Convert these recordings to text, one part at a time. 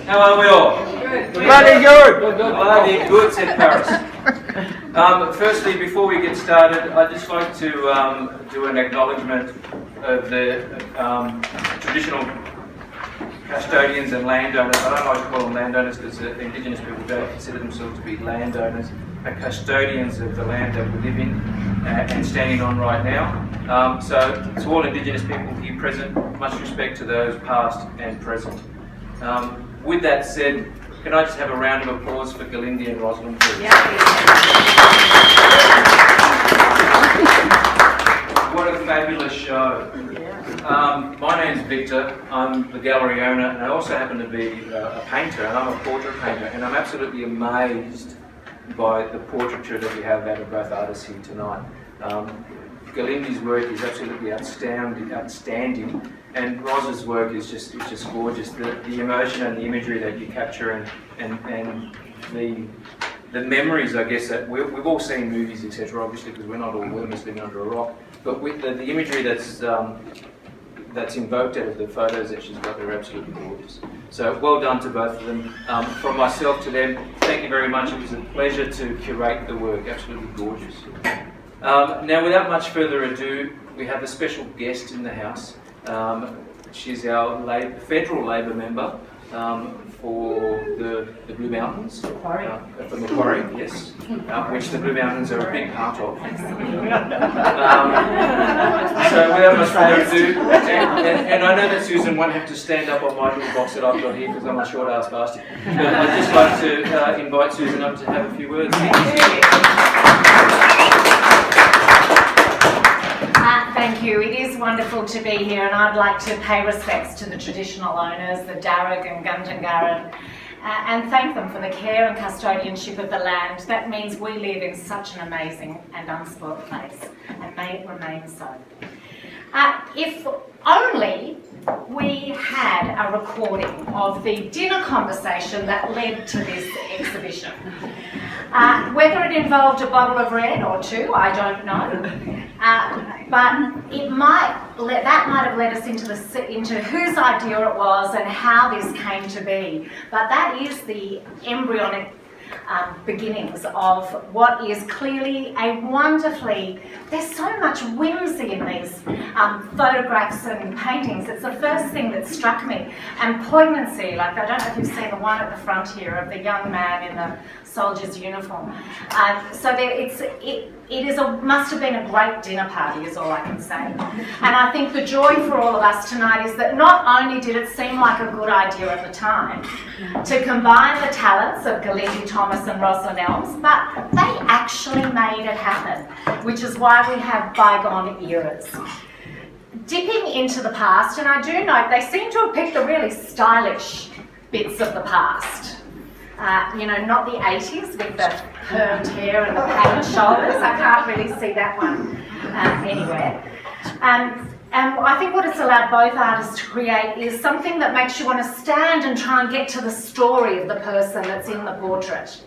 How are we all? Good. Bloody good! Bloody good, said Paris. Firstly, before we get started, I'd just like to do an acknowledgement of the traditional custodians and landowners. I don't like to call them landowners because the Indigenous people don't consider themselves to be landowners, but custodians of the land that we live in and standing on right now. So to all Indigenous people here present, much respect to those past and present. With that said, can I just have a round of applause for Galindi and Rosalind, please? Yeah. What a fabulous show. My name's Victor, I'm the gallery owner, and I also happen to be a painter, and I'm a portrait painter, and I'm absolutely amazed by the portraiture that we have out of both artists here tonight. Galindi's work is absolutely outstanding, and Roz's work is just gorgeous. The emotion and the imagery that you capture, and the memories, I guess, that we've all seen movies, etc. Obviously, because we're not all wormers living under a rock. But with the imagery that's invoked out of the photos that she's got, they're absolutely gorgeous. So well done to both of them. From myself to them, thank you very much. It was a pleasure to curate the work. Absolutely gorgeous. Now, without much further ado, we have a special guest in the house. She's our federal Labor member for the Blue Mountains. For Macquarie, yes. Which the Blue Mountains are a big part of. So without much further ado, and I know that Susan won't have to stand up on my little box that I've got here because I'm a short-ass bastard. But I'd just like to invite Susan up to have a few words. Thank you. It is wonderful to be here, and I'd like to pay respects to the traditional owners, the Darug and Gundungurran, and thank them for the care and custodianship of the land. That means we live in such an amazing and unspoilt place, and may it remain so. If only we had a recording of the dinner conversation that led to this exhibition. Whether it involved a bottle of red or two, I don't know. But that might have led us into whose idea it was and how this came to be. But that is the embryonic beginnings of what is clearly a wonderfully, there's so much whimsy in these photographs and paintings. It's the first thing that struck me. And poignancy, like I don't know if you've seen the one at the front here of the young man in the soldier's uniform. So must have been a great dinner party is all I can say. And I think the joy for all of us tonight is that not only did it seem like a good idea at the time to combine the talents of Galindi Thomas and Rosalind Elms, but they actually made it happen, which is why we have Bygone Eras. Dipping into the past, and I do note they seem to have picked the really stylish bits of the past. Not the 80s with the permed hair and the padded shoulders. I can't really see that one anywhere. And I think what it's allowed both artists to create is something that makes you want to stand and try and get to the story of the person that's in the portrait.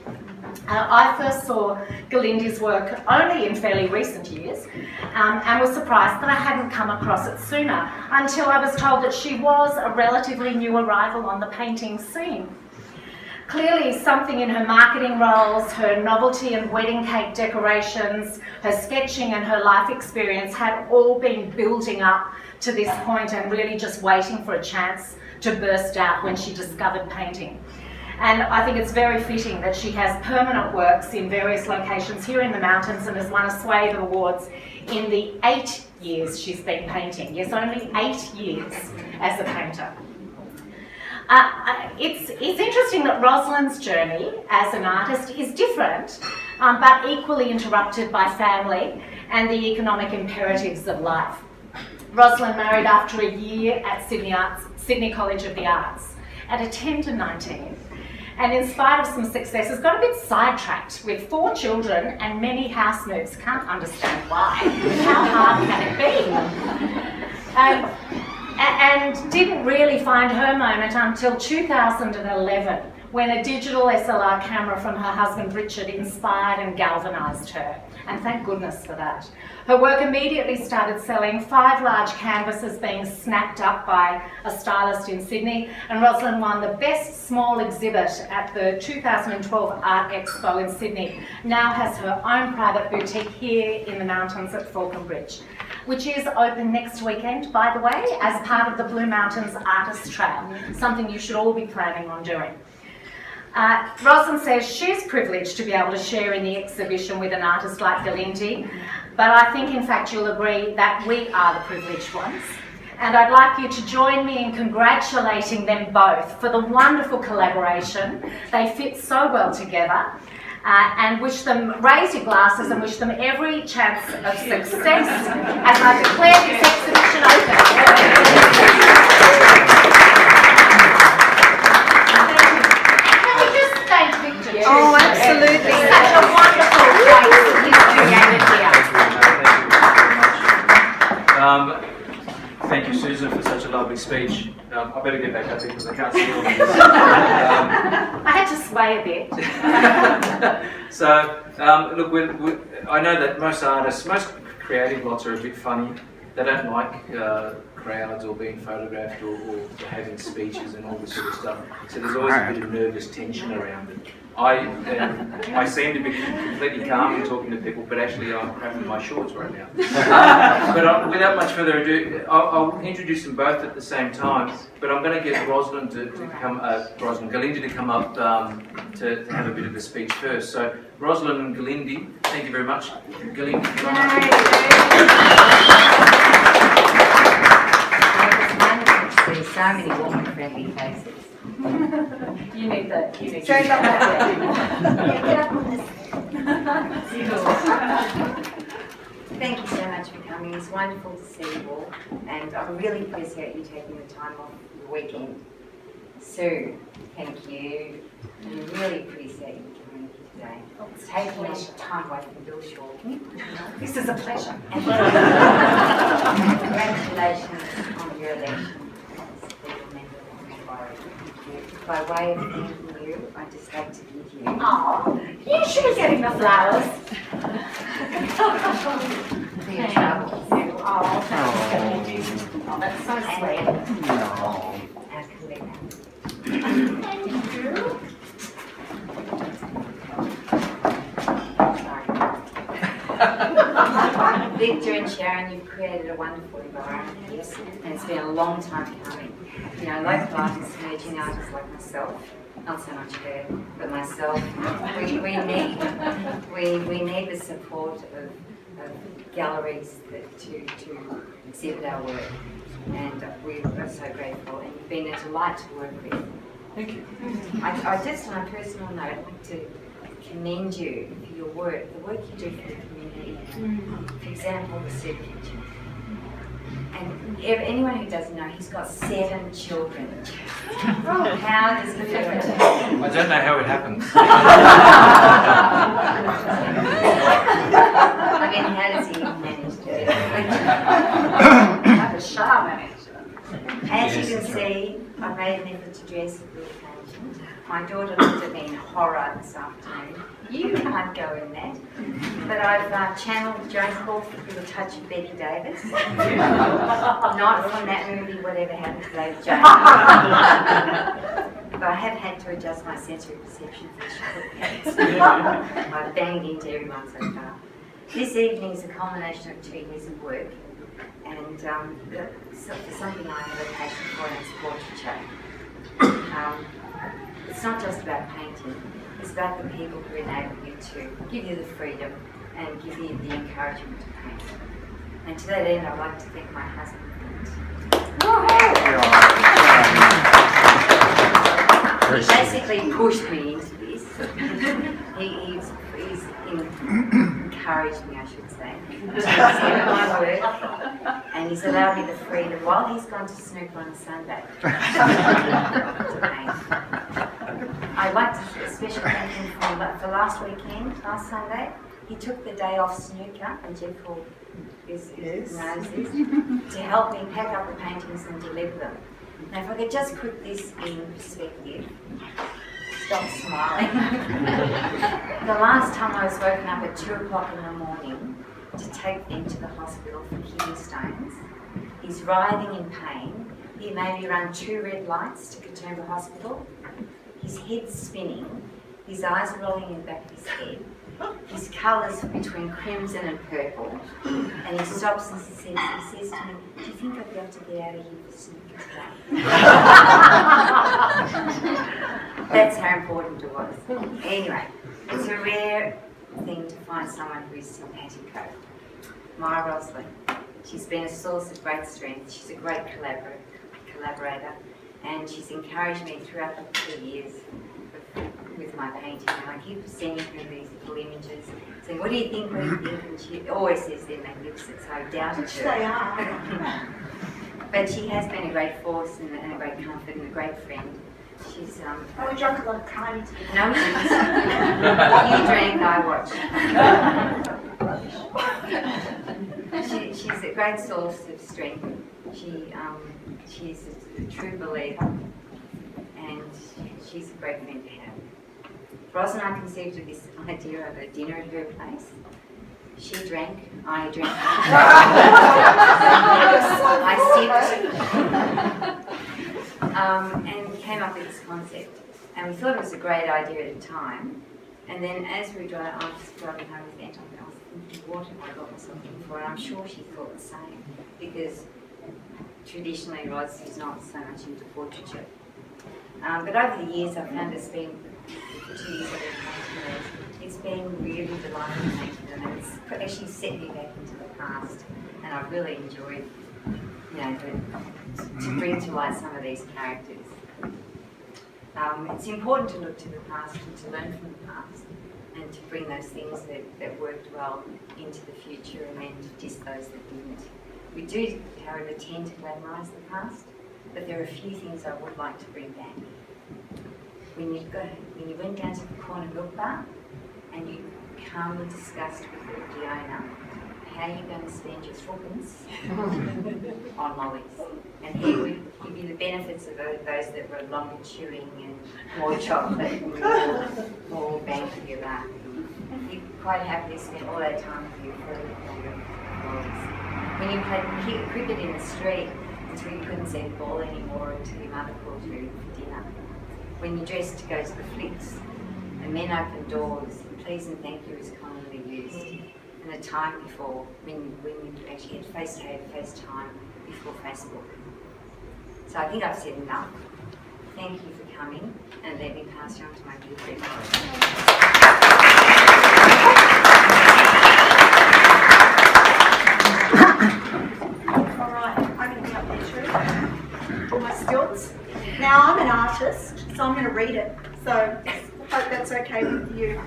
I first saw Galindi's work only in fairly recent years and was surprised that I hadn't come across it sooner until I was told that she was a relatively new arrival on the painting scene. Clearly something in her marketing roles, her novelty and wedding cake decorations, her sketching and her life experience had all been building up to this point and really just waiting for a chance to burst out when she discovered painting. And I think it's very fitting that she has permanent works in various locations here in the mountains and has won a swathe of awards in the 8 years she's been painting. Yes, only 8 years as a painter. It's interesting that Rosalind's journey as an artist is different, but equally interrupted by family and the economic imperatives of life. Rosalind married after a year at Sydney College of the Arts at a 10 to 19, and in spite of some successes, got a bit sidetracked with 4 children and many house moves. Can't understand why. How hard can it be? and didn't really find her moment until 2011, when a digital SLR camera from her husband Richard inspired and galvanised her. And thank goodness for that. Her work immediately started selling, 5 large canvases being snapped up by a stylist in Sydney, and Rosalind won the best small exhibit at the 2012 Art Expo in Sydney. Now has her own private boutique here in the mountains at Falconbridge, which is open next weekend, by the way, as part of the Blue Mountains Artist Trail, something you should all be planning on doing. Rosalind says she's privileged to be able to share in the exhibition with an artist like Galindi, but I think in fact you'll agree that we are the privileged ones. And I'd like you to join me in congratulating them both for the wonderful collaboration. They fit so well together, and wish them, raise your glasses and wish them every chance of success as I declare this exhibition open. Oh, absolutely. Such a wonderful place that you've created here. Thank you, Susan, for such a lovely speech. I better get back up there because I can't see all of this. I had to sway a bit. Look, I know that most artists, most creative lots are a bit funny. They don't like crowds or being photographed or having speeches and all this sort of stuff. So there's always a bit of nervous tension around it. I seem to be completely calm in talking to people, but actually I'm crapping my shorts right now. Without much further ado, I'll introduce them both at the same time, but I'm going to get Rosalind Galindi to come up to have a bit of a speech first. So Rosalind and Galindi, thank you very much. Galindi, come on. See so many woman-friendly faces. You need the. Sorry about that. Get up on this. Thank you so much for coming. It's wonderful to see you all, and I really appreciate you taking the time off the weekend. Sue, thank you. I really appreciate you coming here today. It's taking us time away from Bill Shaw. This is a pleasure. And congratulations on your election. By way of thanking you, I'd just like to give you. Oh, you should be getting the flowers. For your troubles. Oh, thank you. Oh, that's so sweet. Our collector. Thank you. Victor and Sharon, you've created a wonderful environment here, and it's been a long time coming. You know, local artists, emerging artists like myself, not so much her, but myself, we need the support of galleries to exhibit our work, and we are so grateful, and you've been a delight to work with. Thank you. I just, on a personal note, I'd like to commend you for your work, the work you do for the community. For example, the soup kitchen. And anyone who doesn't know, he's got 7 children. How does he do it? I don't know how it happens. I mean, how does he manage to do it? Like a sharp manager. As you can see, I made an effort to dress for the occasion. My daughter looked at me in horror this afternoon. You can't go in that. But I've channeled Joan Crawford with a touch of Betty Davis. Not from that movie, Whatever Happened to Lady Jane. But I have had to adjust my sensory perception for I've banged into everyone so far. This evening is a culmination of 2 years of work, and for something I have a passion for, and it's portraiture. It's not just about painting, it's about the people who enable you to give you the freedom and give you the encouragement to paint. And to that end, I'd like to thank my husband. He basically pushed me into this. He's encouraged me, I should say, to exhibit my work, and he's allowed me the freedom while he's gone to snooker on a Sunday to paint. I'd like to especially thank him for last Sunday. He he took the day off snooker, and Jeff Hall knows this, to help me pack up the paintings and deliver them. Now if I could just put this in perspective, stop smiling. The last time I was woken up at 2 o'clock in the morning to take them to the hospital for kidney stones, he's writhing in pain. He maybe run 2 red lights to Katoomba Hospital. His head's spinning, his eyes are rolling in the back of his head. His colours between crimson and purple. And he stops and he says to me, "Do you think I'd be able to get out of here for snooker today?" That's how important it was. Anyway, it's a rare thing to find someone who's simpatico. Maya Roslin, she's been a source of great strength. She's a great collaborator, and she's encouraged me throughout the years with my painting. And I keep sending her these little images, saying, "What do you think? What do you think?" And she always says they're magnificent, so I doubted her. They are. But she has been a great force and a great comfort and a great friend. She's Oh, we drank a lot of Carney together. no, you drank, I watched. She's a great source of strength. She's a true believer, and she's a great friend to have. Ros and I conceived of this idea of a dinner at her place. She drank, I drank. I sipped. And came up with this concept. And we thought it was a great idea at the time. And then as we were driving, I was driving home with Anton, and I was thinking, what have I got myself in for? And I'm sure she thought the same, because traditionally Ros is not so much into portraiture. But over the years, I've found it's been, for 2 years I've been painting these, it's been really delightful painting them, and it's actually set me back into the past. And I've really enjoyed, to bring to light some of these characters. It's important to look to the past and to learn from the past, and to bring those things that worked well into the future, and then to diss those that didn't. We do, however, tend to glamorise the past, but there are a few things I would like to bring back. When you went down to the corner milk bar and you calmly discussed with the owner how you're going to spend your threepence on lollies, and he would give you the benefits of those that were longer chewing and more chocolate and more bang for your buck. You quite happily spent all that time with your food and your lollies. When you played cricket in the street until you couldn't see the ball anymore until your mother called you for dinner. When you dressed to go to the flicks and men opened doors, please and thank you is commonly used. And the time before, when you actually had face-to-face time before Facebook. So I think I've said enough. Thank you for coming, and let me pass you on to my good friend. Alright, I'm going to be up there too. All my stilts. Now I'm an artist, so I'm going to read it. So I hope that's okay with you.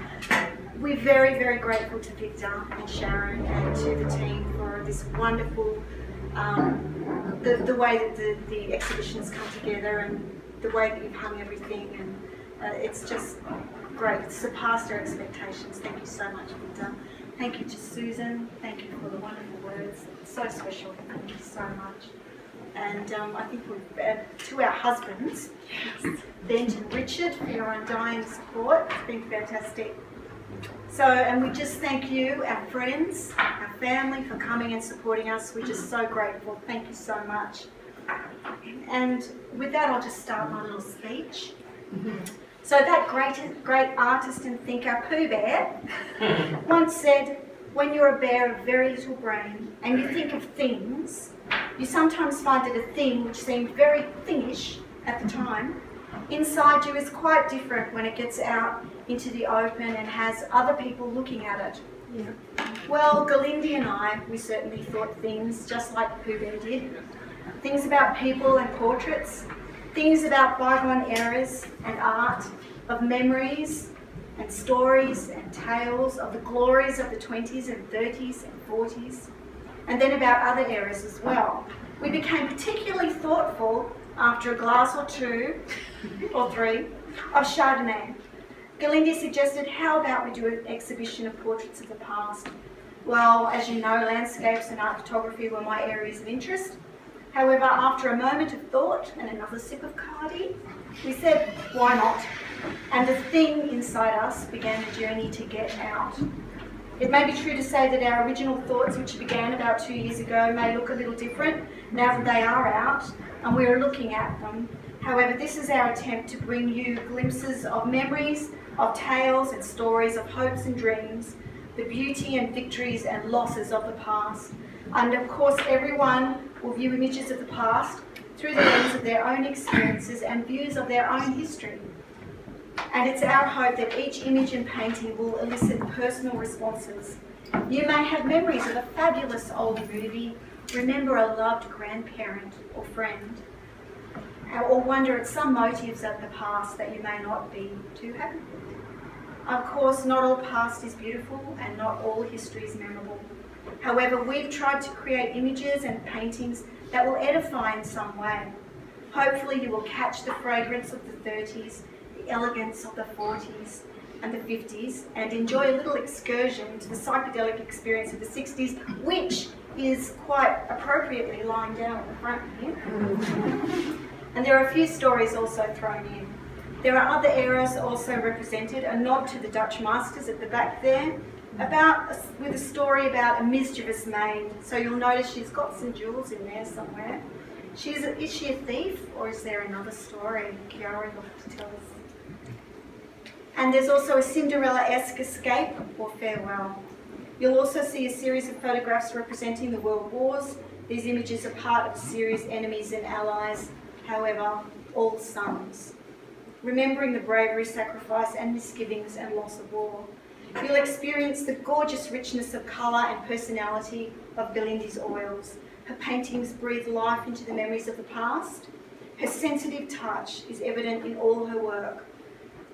We're very, very grateful to Victor and Sharon and to the team for this wonderful, the way that the exhibitions come together and the way that you've hung everything, and it's just great. It's surpassed our expectations. Thank you so much, Victor. Thank you to Susan. Thank you for the wonderful words. It's so special. Thank you so much. And I think to our husbands, Ben and Richard, for your undying support. It's been fantastic. So, and we just thank you, our friends, our family, for coming and supporting us. We're just so grateful. Thank you so much. And with that, I'll just start my little speech. So that great artist and thinker, Pooh Bear, once said, when you're a bear of very little brain and you think of things, you sometimes find that a thing which seemed very thingish at the time, inside you is quite different when it gets out into the open and has other people looking at it. Yeah. Well, Galindy and I, we certainly thought things just like Pooh Bear did. Things about people and portraits, things about bygone eras and art, of memories and stories and tales of the glories of the 20s and 30s and 40s, and then about other eras as well. We became particularly thoughtful after a glass or two or three of Chardonnay. Galindi suggested, how about we do an exhibition of portraits of the past? Well, as you know, landscapes and art photography were my areas of interest. However, after a moment of thought and another sip of Cardi, we said, why not? And the thing inside us began a journey to get out. It may be true to say that our original thoughts, which began about 2 years ago, may look a little different now that they are out and we are looking at them. However, this is our attempt to bring you glimpses of memories, of tales and stories, of hopes and dreams, the beauty and victories and losses of the past. And of course, everyone will view images of the past through the lens of their own experiences and views of their own history. And it's our hope that each image and painting will elicit personal responses. You may have memories of a fabulous old movie, remember a loved grandparent or friend, or wonder at some motives of the past that you may not be too happy with. Of course, not all past is beautiful and not all history is memorable. However, we've tried to create images and paintings that will edify in some way. Hopefully you will catch the fragrance of the 30s, the elegance of the 40s and the 50s, and enjoy a little excursion into the psychedelic experience of the 60s, which is quite appropriately lying down at the front here. And there are a few stories also thrown in. There are other eras also represented, a nod to the Dutch masters at the back there, with a story about a mischievous maid. So you'll notice she's got some jewels in there somewhere. Is she a thief, or is there another story Chiara will have to tell us? And there's also a Cinderella-esque escape or farewell. You'll also see a series of photographs representing the world wars. These images are part of the series Enemies and Allies, however, all sons. Remembering the bravery, sacrifice and misgivings and loss of war. You'll experience the gorgeous richness of colour and personality of Galindi's oils. Her paintings breathe life into the memories of the past. Her sensitive touch is evident in all her work.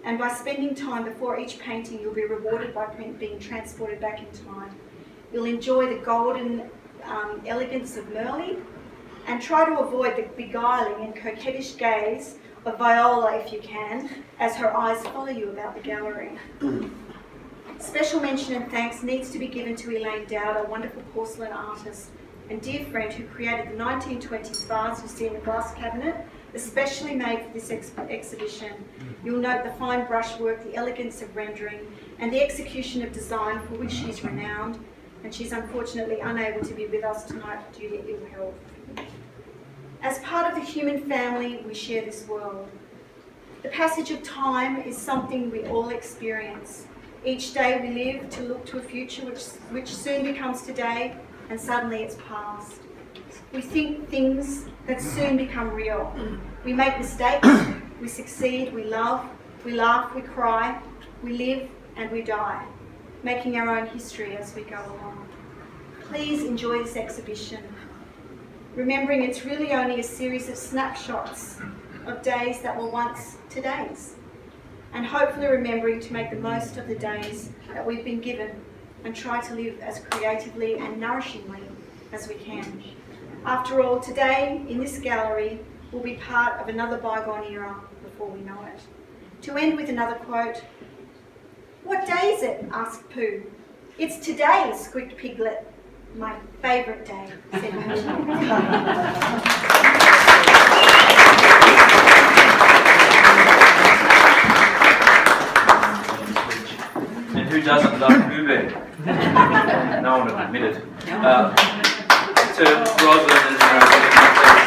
And by spending time before each painting, you'll be rewarded by being transported back in time. You'll enjoy the golden elegance of Merle and try to avoid the beguiling and coquettish gaze of Viola if you can, as her eyes follow you about the gallery. Special mention and thanks needs to be given to Elaine Dowd, a wonderful porcelain artist and dear friend who created the 1920s vase you see in the glass cabinet, especially made for this exhibition. You'll note the fine brushwork, the elegance of rendering, and the execution of design for which she's renowned, and she's unfortunately unable to be with us tonight due to ill health. As part of the human family, we share this world. The passage of time is something we all experience. Each day we live to look to a future which soon becomes today, and suddenly it's past. We think things that soon become real. We make mistakes, we succeed, we love, we laugh, we cry, we live and we die, making our own history as we go along. Please enjoy this exhibition, remembering it's really only a series of snapshots of days that were once today's, and hopefully remembering to make the most of the days that we've been given and try to live as creatively and nourishingly as we can. After all, today in this gallery will be part of another bygone era before we know it. To end with another quote, "What day is it?" asked Pooh. "It's today," squeaked Piglet. "My favourite day," said Pooh. And who doesn't love Pooh Bear? No one will admit it. To Rosalind and